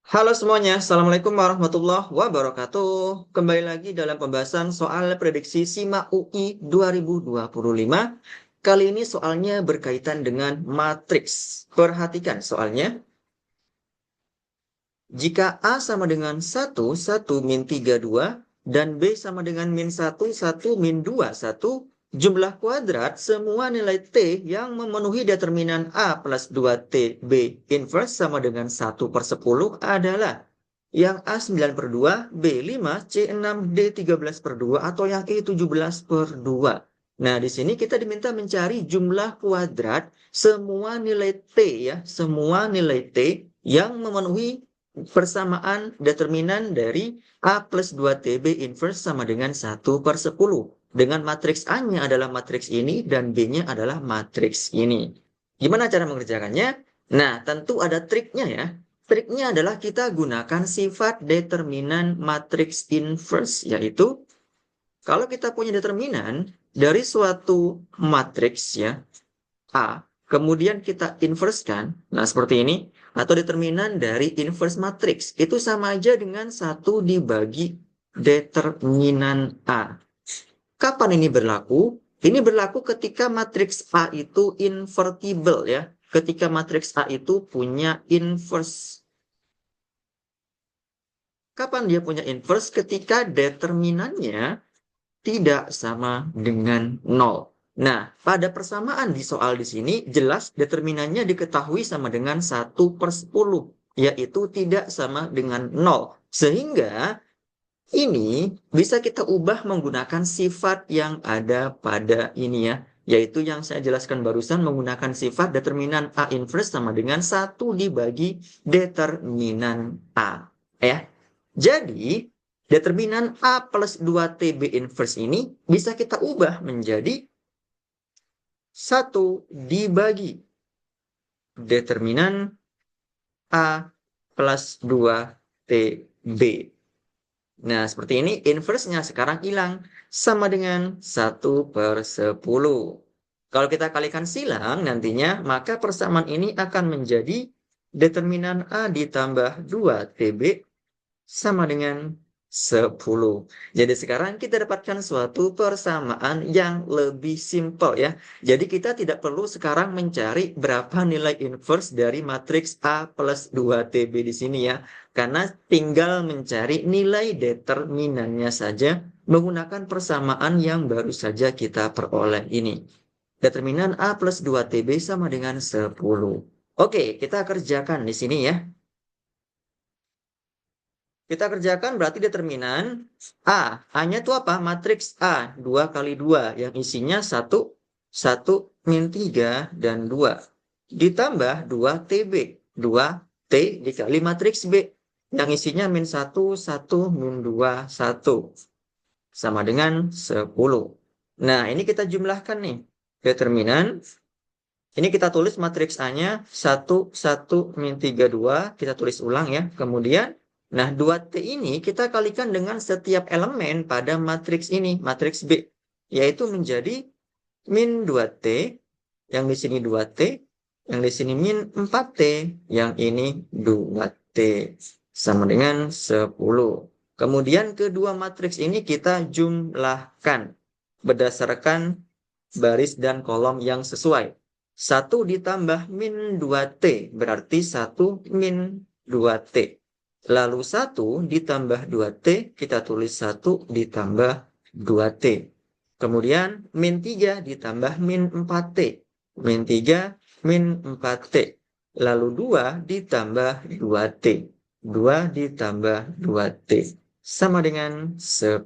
Halo semuanya, Assalamualaikum warahmatullahi wabarakatuh. Kembali lagi dalam pembahasan soal prediksi SIMA UI 2025. Kali ini soalnya berkaitan dengan matriks. Perhatikan soalnya. Jika A sama dengan 1 min 3 2 dan B sama dengan min 1 min 2 1, jumlah kuadrat semua nilai T yang memenuhi determinan A plus 2T B inverse sama dengan 1/10 adalah yang A 9/2, B 5, C 6, D 13/2 atau yang E 17/2. Nah, di sini kita diminta mencari jumlah kuadrat semua nilai T ya, semua nilai T yang memenuhi persamaan determinan dari A plus 2TB inverse sama dengan 1/10. Dengan matriks A-nya adalah matriks ini dan B-nya adalah matriks ini. Gimana cara mengerjakannya? Nah, tentu ada triknya ya. Triknya adalah kita gunakan sifat determinan matriks inverse, yaitu kalau kita punya determinan dari suatu matriks ya, A, kemudian kita inversekan, nah seperti ini, atau determinan dari inverse matrix, itu sama aja dengan 1 dibagi determinan A. Kapan ini berlaku? Ini berlaku ketika matriks A itu invertible ya, ketika matriks A itu punya inverse. Kapan dia punya inverse? Ketika determinannya tidak sama dengan 0. Nah, pada persamaan di soal di sini, jelas determinannya diketahui sama dengan 1/10, yaitu tidak sama dengan 0. Sehingga ini bisa kita ubah menggunakan sifat yang ada pada ini ya, yaitu yang saya jelaskan barusan menggunakan sifat determinan A inverse sama dengan 1 dibagi determinan A. Ya. Jadi, determinan A plus 2TB inverse ini bisa kita ubah menjadi 1 dibagi determinan A plus 2TB. Nah, seperti ini inverse-nya sekarang hilang. Sama dengan 1/10. Kalau kita kalikan silang nantinya, maka persamaan ini akan menjadi determinan A ditambah 2TB sama dengan 10. Jadi sekarang kita dapatkan suatu persamaan yang lebih simpel ya. Jadi kita tidak perlu sekarang mencari berapa nilai inverse dari matriks A plus 2TB di sini ya. Karena tinggal mencari nilai determinannya saja menggunakan persamaan yang baru saja kita peroleh ini. Determinan A plus 2TB sama dengan 10. Oke, kita kerjakan di sini ya. Kita kerjakan berarti determinan A. A-nya itu apa? Matriks A. 2 kali 2. Yang isinya 1, 1, min 3, dan 2. Ditambah 2TB. 2T dikali matriks B. Yang isinya min 1, 1, min 2, 1. Sama dengan 10. Nah, ini kita jumlahkan nih. Determinan. Ini kita tulis matriks A-nya 1, 1, min 3, 2. Kita tulis ulang ya. Kemudian, nah 2T ini kita kalikan dengan setiap elemen pada matriks ini, matriks B. Yaitu menjadi min 2T, yang di sini 2T, yang di sini min 4T, yang ini 2T. Sama dengan 10. Kemudian kedua matriks ini kita jumlahkan berdasarkan baris dan kolom yang sesuai. 1 ditambah min 2T berarti 1 min 2T. Lalu 1 ditambah 2T, kita tulis 1 ditambah 2T. Kemudian min 3 ditambah min 4T. Min 3, min 4T. Lalu 2 ditambah 2T. 2 ditambah 2T. Sama dengan 10.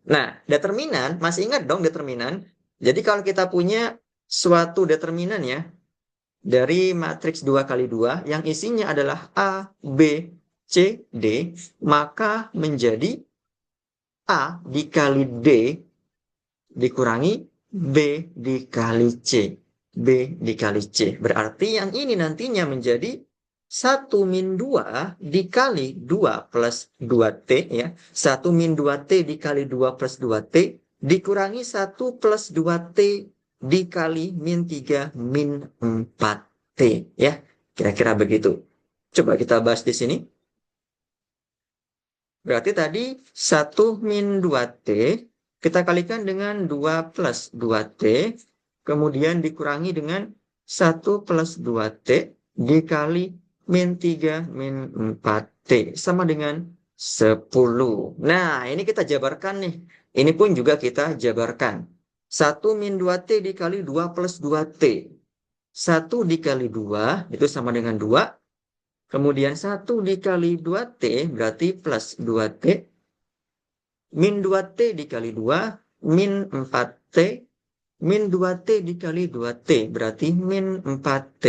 Nah, determinan, masih ingat dong determinan? Jadi kalau kita punya suatu determinan ya, dari matriks 2 kali 2 yang isinya adalah A, B, C, D, maka menjadi A dikali D dikurangi B dikali C. B dikali C. Berarti yang ini nantinya menjadi 1 min 2 dikali 2 plus 2T ya. 1 min 2T dikali 2 plus 2T dikurangi 1 plus 2T dikali min 3 min 4T ya. Kira-kira begitu. Coba kita bahas di sini. Berarti tadi 1 min 2T, kita kalikan dengan 2 plus 2T, kemudian dikurangi dengan 1 plus 2T, dikali min 3 min 4T, sama dengan 10. Nah, ini kita jabarkan nih. Ini pun juga kita jabarkan. 1 min 2T dikali 2 plus 2T. 1 dikali 2 itu sama dengan 2. Kemudian 1 dikali 2T berarti plus 2T. Min 2T dikali 2, min 4T. Min 2T dikali 2T berarti min 4T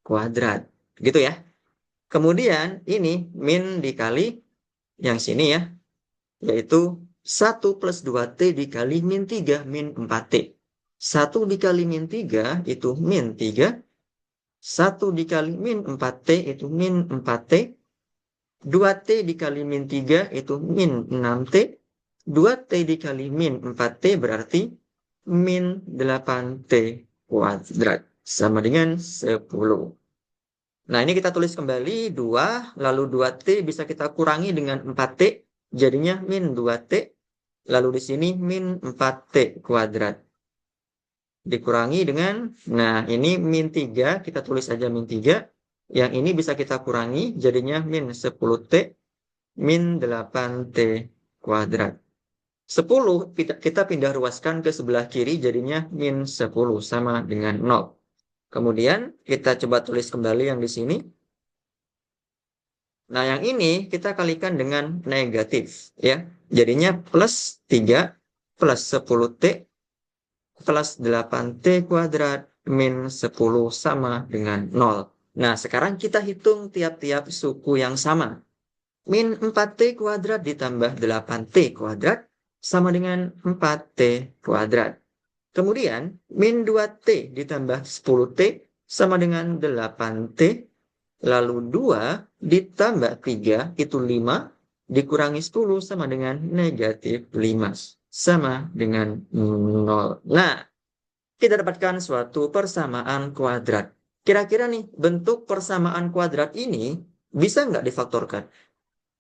kuadrat. Gitu ya. Kemudian ini min dikali yang sini ya. Yaitu 1 plus 2T dikali min 3, min 4T. 1 dikali min 3 itu min 3. 1 dikali min 4T itu min 4T. 2T dikali min 3 itu min 6T. 2T dikali min 4T berarti min 8T kuadrat. Sama dengan 10. Nah, ini kita tulis kembali 2, lalu 2T bisa kita kurangi dengan 4T. Jadinya min 2T. Lalu di sini min 4T kuadrat. Dikurangi dengan, nah ini min 3, kita tulis aja min 3. Yang ini bisa kita kurangi, jadinya min 10T, min 8T kuadrat. 10 kita pindah ruaskan ke sebelah kiri, jadinya min 10 sama dengan 0. Kemudian kita coba tulis kembali yang di sini. Nah yang ini kita kalikan dengan negatif, ya. Jadinya plus 3 plus 10T plus 8T kuadrat min 10 sama dengan 0. Nah, sekarang kita hitung tiap-tiap suku yang sama. Min 4T kuadrat ditambah 8T kuadrat sama dengan 4T kuadrat. Kemudian, min 2T ditambah 10T sama dengan 8T. Lalu 2 ditambah 3 itu 5. Dikurangi 10 sama dengan negatif 5. Sama dengan 0. Nah, kita dapatkan suatu persamaan kuadrat. Kira-kira nih, bentuk persamaan kuadrat ini bisa nggak difaktorkan?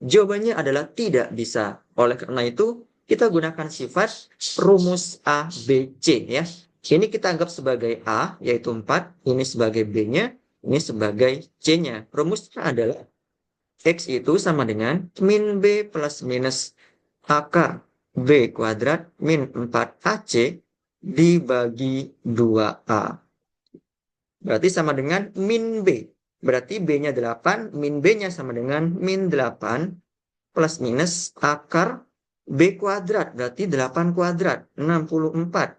Jawabannya adalah tidak bisa. Oleh karena itu, kita gunakan sifat rumus A, B, C ya. Ini kita anggap sebagai A, yaitu 4. Ini sebagai B-nya, ini sebagai C-nya. Rumusnya adalah X itu sama dengan min B plus minus akar B kuadrat min 4AC dibagi 2A. Berarti sama dengan min B. Berarti B-nya 8, min B-nya sama dengan min 8 plus minus akar B kuadrat. Berarti 8 kuadrat, 64.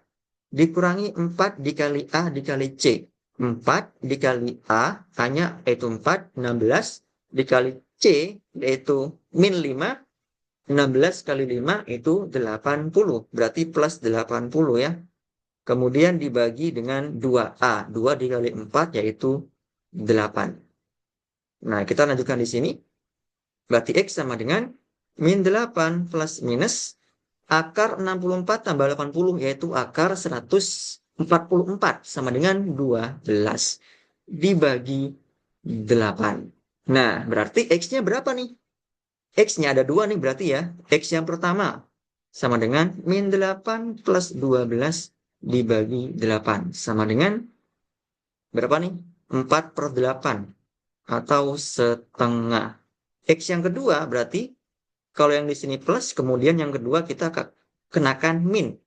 Dikurangi 4 dikali A dikali C. 4 dikali A, hanya yaitu 4, 16. Dikali C, yaitu min 5. 16 kali 5 itu 80. Berarti plus 80 ya. Kemudian dibagi dengan 2A. 2 dikali 4 yaitu 8. Nah, kita lanjutkan di sini. Berarti X sama dengan min 8 plus minus akar 64 tambah 80 yaitu akar 144 sama dengan 12 dibagi 8. Nah, berarti X-nya berapa nih? X-nya ada 2 nih berarti ya. X yang pertama sama dengan min 8 plus 12 dibagi 8. Sama dengan berapa nih? 4/8 atau setengah. X yang kedua berarti kalau yang di sini plus, kemudian yang kedua kita kenakan min.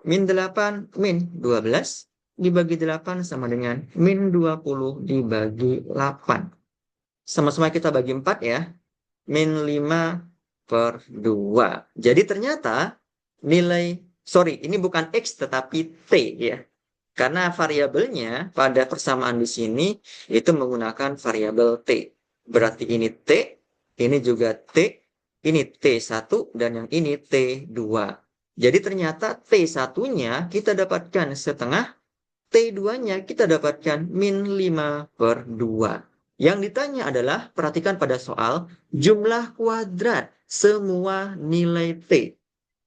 Min 8, min 12 dibagi 8 sama dengan min 20 dibagi 8. Sama-sama kita bagi 4 ya. Min 5/2. Jadi ternyata nilai, ini bukan X tetapi T ya. Karena variabelnya pada persamaan di sini itu menggunakan variabel T. Berarti ini T, ini juga T, ini T1 dan yang ini T2. Jadi ternyata T1-nya kita dapatkan setengah, T2-nya kita dapatkan min 5/2. Yang ditanya adalah, perhatikan pada soal, jumlah kuadrat semua nilai T.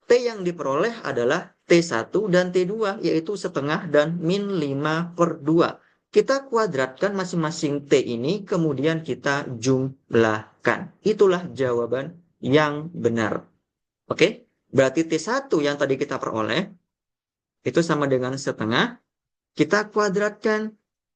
T yang diperoleh adalah T1 dan T2, yaitu setengah dan min 5/2. Kita kuadratkan masing-masing T ini, kemudian kita jumlahkan. Itulah jawaban yang benar. Oke? Berarti T1 yang tadi kita peroleh itu sama dengan setengah. Kita kuadratkan.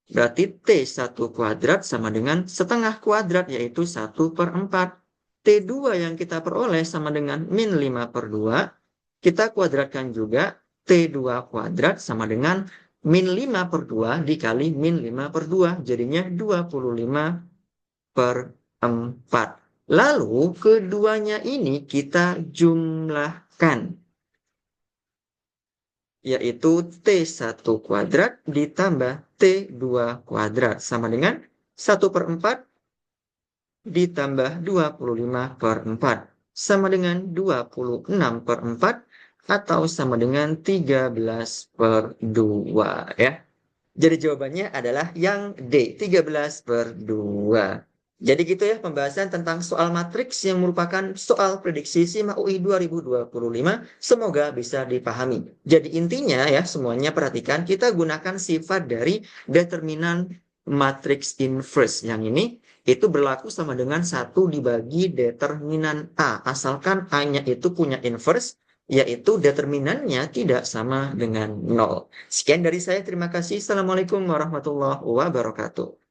Berarti T1 kuadrat sama dengan setengah kuadrat, yaitu 1/4. T2 yang kita peroleh sama dengan min 5/2. Kita kuadratkan juga. T2 kuadrat sama dengan min 5/2 dikali min 5/2. Jadinya 25/4. Lalu keduanya ini kita jumlahkan, yaitu T1 kuadrat ditambah T2 kuadrat sama dengan 1/4 ditambah 25/4 sama dengan 26/4 atau sama dengan 13/2 ya. Jadi jawabannya adalah yang D, 13/2. Jadi gitu ya pembahasan tentang soal matriks yang merupakan soal prediksi SIMA UI 2025. Semoga bisa dipahami. Jadi intinya ya semuanya perhatikan, kita gunakan sifat dari determinan matriks inverse. Yang ini itu berlaku sama dengan 1 dibagi determinan A. Asalkan A-nya itu punya inverse, yaitu determinannya tidak sama dengan 0. Sekian dari saya, terima kasih. Assalamualaikum warahmatullahi wabarakatuh.